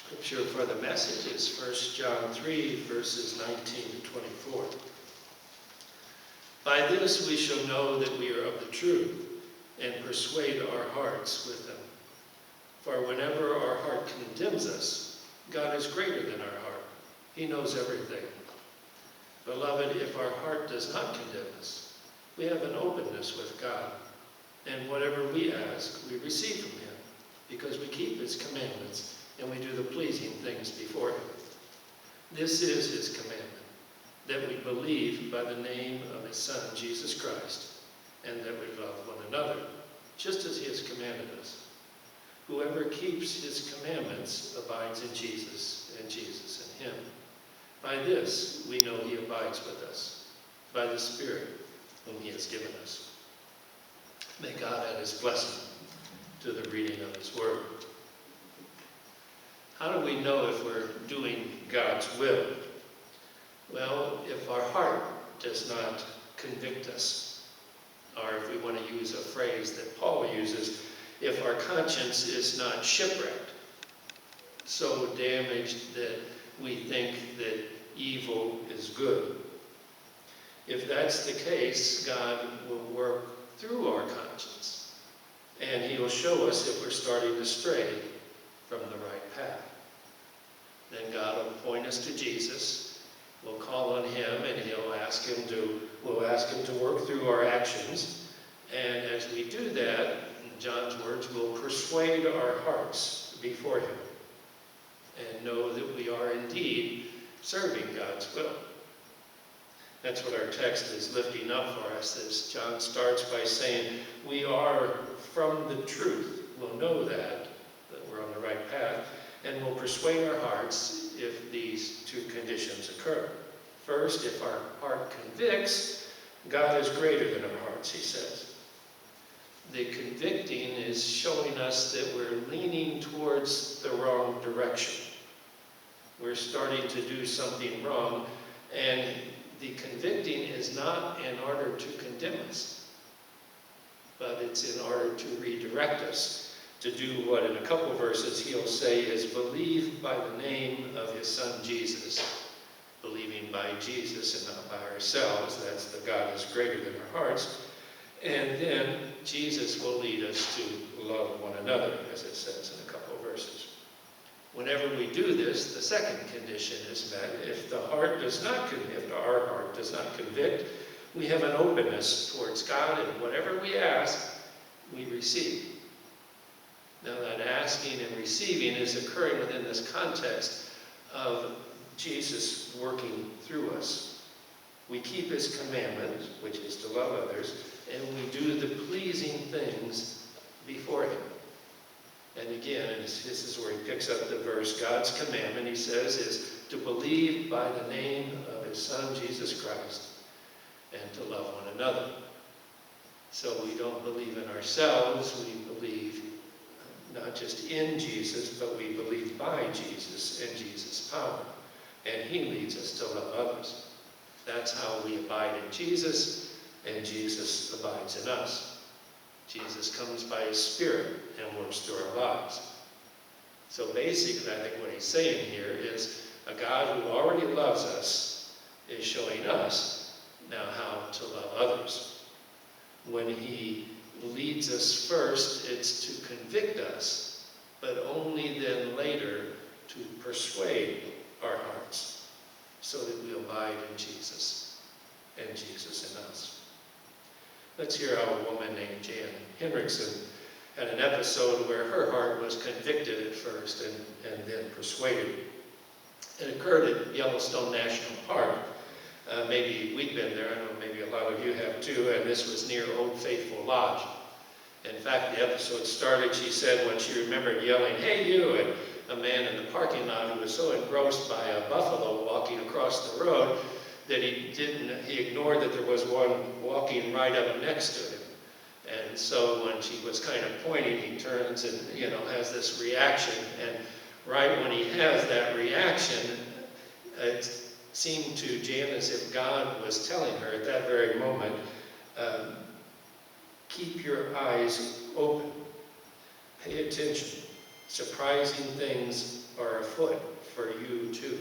Scripture for the message is 1 John 3, verses 19 to 24. By this we shall know that we are of the truth, and persuade our hearts with them. For whenever our heart condemns us, God is greater than our heart. He knows everything. Beloved, if our heart does not condemn us, we have an openness with God, and whatever we ask, we receive from him, because we keep his commandments, and we do the pleasing things before him. This is his commandment, that we believe by the name of his Son, Jesus Christ, and that we love one another, just as he has commanded us. Whoever keeps his commandments abides in Jesus, and Jesus in him. By this we know he abides with us, by the Spirit whom he has given us. May God add his blessing to the reading of his word. How do we know if we're doing God's will? Well, if our heart does not convict us, or if we want to use a phrase that Paul uses, if our conscience is not shipwrecked, so damaged that we think that evil is good. If that's the case, God will work through our conscience, and he will show us if we're starting to stray from the right path. Then God will point us to Jesus. We'll call on him, and we'll ask him to work through our actions. And as we do that, in John's words, we'll persuade our hearts before him and know that we are indeed serving God's will. That's what our text is lifting up for us, as John starts by saying, we are from the truth. We'll know that we're on the right path, and we'll persuade our hearts if these two conditions occur. First, if our heart convicts, God is greater than our hearts, he says. The convicting is showing us that we're leaning towards the wrong direction. We're starting to do something wrong, and the convicting is not in order to condemn us, but it's in order to redirect us to do what in a couple of verses he'll say is believe by the name of his Son Jesus. Believing by Jesus and not by ourselves. That's the God is greater than our hearts. And then Jesus will lead us to love one another, as it says in a couple of verses. Whenever we do this, the second condition is met. If our heart does not convict, we have an openness towards God, and whatever we ask, we receive. Now that asking and receiving is occurring within this context of Jesus working through us. We keep his commandment, which is to love others, and we do the pleasing things before him. And again, and this is where he picks up the verse, God's commandment, he says, is to believe by the name of his Son, Jesus Christ, and to love one another. So we don't believe in ourselves, we believe not just in Jesus, but we believe by Jesus and Jesus' power. And he leads us to love others. That's how we abide in Jesus, and Jesus abides in us. Jesus comes by his Spirit and works through our lives. So basically, I think what he's saying here is a God who already loves us is showing us now how to love others. When he leads us first, it's to convict us, but only then later to persuade our hearts so that we abide in Jesus and Jesus in us. Let's hear how a woman named Jan Henrikson had an episode where her heart was convicted at first and then persuaded. It occurred at Yellowstone National Park. Maybe we've been there, I know maybe a lot of you have too, and this was near Old Faithful Lodge. In fact, the episode started, she said, when she remembered yelling, "Hey you," and a man in the parking lot who was so engrossed by a buffalo walking across the road that he ignored that there was one walking right up next to him. And so when she was kind of pointing, he turns and, has this reaction. And right when he has that reaction, it seemed to Jan as if God was telling her at that very moment, keep your eyes open. Pay attention. Surprising things are afoot for you too.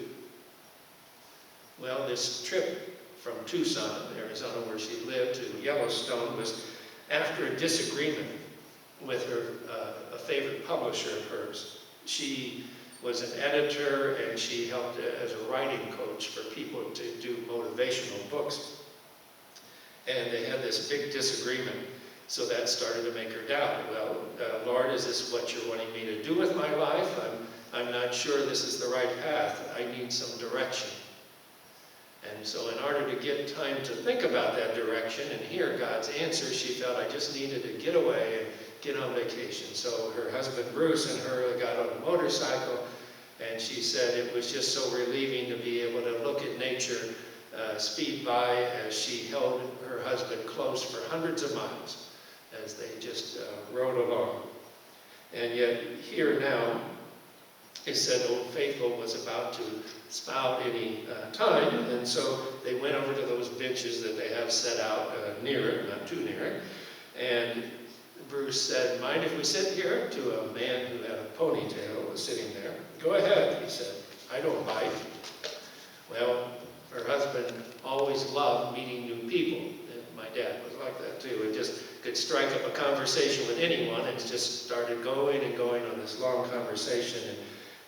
Well, this trip from Tucson, Arizona, where she lived, to Yellowstone was after a disagreement with a favorite publisher of hers. She was an editor, and she helped as a writing coach for people to do motivational books. And they had this big disagreement, so that started to make her doubt. Well, Lord, is this what you're wanting me to do with my life? I'm not sure this is the right path. I need some direction. And so in order to get time to think about that direction and hear God's answer, she felt I just needed to get away and get on vacation. So her husband Bruce and her got on a motorcycle, and she said it was just so relieving to be able to look at nature speed by as she held her husband close for hundreds of miles as they just rode along. And yet here now, it said Old Faithful was about to spout any time, and so they went over to those benches that they have set out near it, not too near it, and Bruce said, mind if we sit here? To a man who had a ponytail was sitting there. Go ahead, he said. I don't bite. Well, her husband always loved meeting new people. And my dad was like that too. It just could strike up a conversation with anyone and just started going and going on this long conversation. And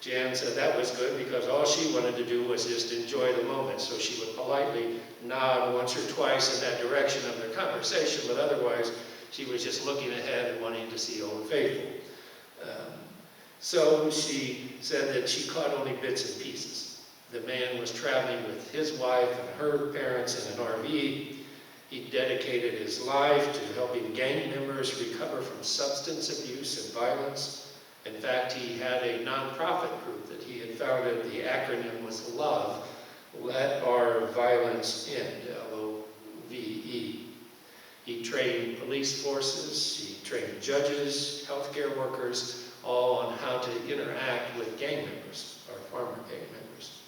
Jan said that was good because all she wanted to do was just enjoy the moment. So she would politely nod once or twice in that direction of their conversation, but otherwise she was just looking ahead and wanting to see Old Faithful. So she said that she caught only bits and pieces. The man was traveling with his wife and her parents in an RV. He dedicated his life to helping gang members recover from substance abuse and violence. In fact, he had a nonprofit group that he had founded. The acronym was LOVE, Let Our Violence End, L-O-V-E. He trained police forces, he trained judges, healthcare workers, all on how to interact with gang members, or former gang members.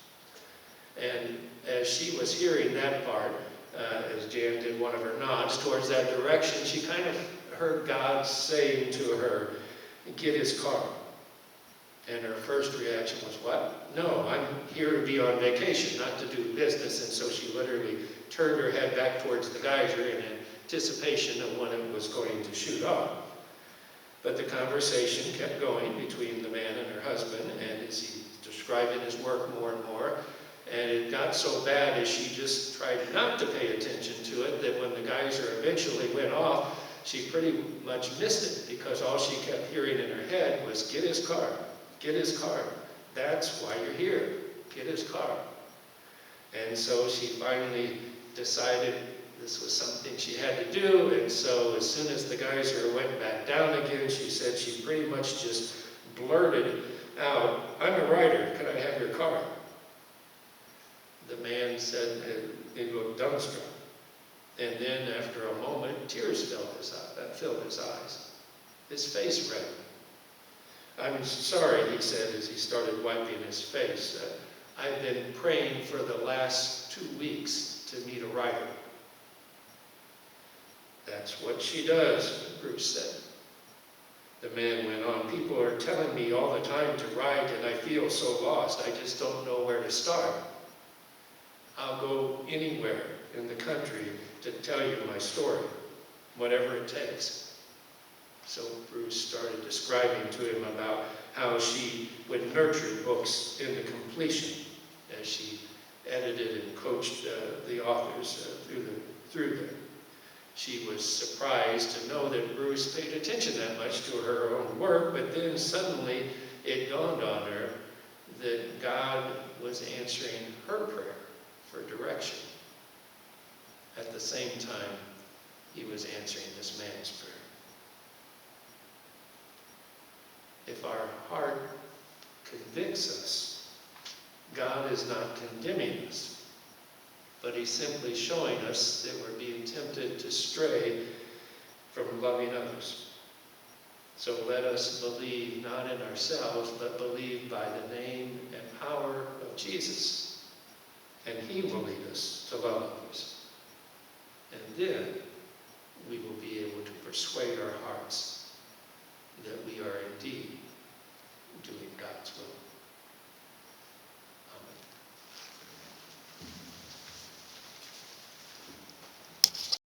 And as she was hearing that part, as Jan did one of her nods towards that direction, she kind of heard God saying to her, get his car. And her first reaction was, what? No, I'm here to be on vacation, not to do business. And so she literally turned her head back towards the geyser in anticipation of when it was going to shoot off. But the conversation kept going between the man and her husband, and as he described his work more and more, and it got so bad as she just tried not to pay attention to it, that when the geyser eventually went off, she pretty much missed it, because all she kept hearing in her head was, get his car, get his car. That's why you're here, get his car. And so she finally decided this was something she had to do, and so as soon as the geyser went back down again, she said she pretty much just blurted out, I'm a writer, could I have your car? The man said he looked dumbstruck. And then after a moment, tears filled his eyes. His face reddened. I'm sorry, he said as he started wiping his face. I've been praying for the last 2 weeks to meet a writer. That's what she does, Bruce said. The man went on, people are telling me all the time to write, and I feel so lost. I just don't know where to start. I'll go anywhere in the country to tell you my story, whatever it takes. So Bruce started describing to him about how she would nurture books into completion as she edited and coached the authors through them. She was surprised to know that Bruce paid attention that much to her own work, but then suddenly it dawned on her that God was answering her prayer for direction. At the same time, he was answering this man's prayer. If our heart convicts us, God is not condemning us, but he's simply showing us that we're being tempted to stray from loving others. So let us believe not in ourselves, but believe by the name and power of Jesus. And he will lead us to love others. And then we will be able to persuade our hearts that we are indeed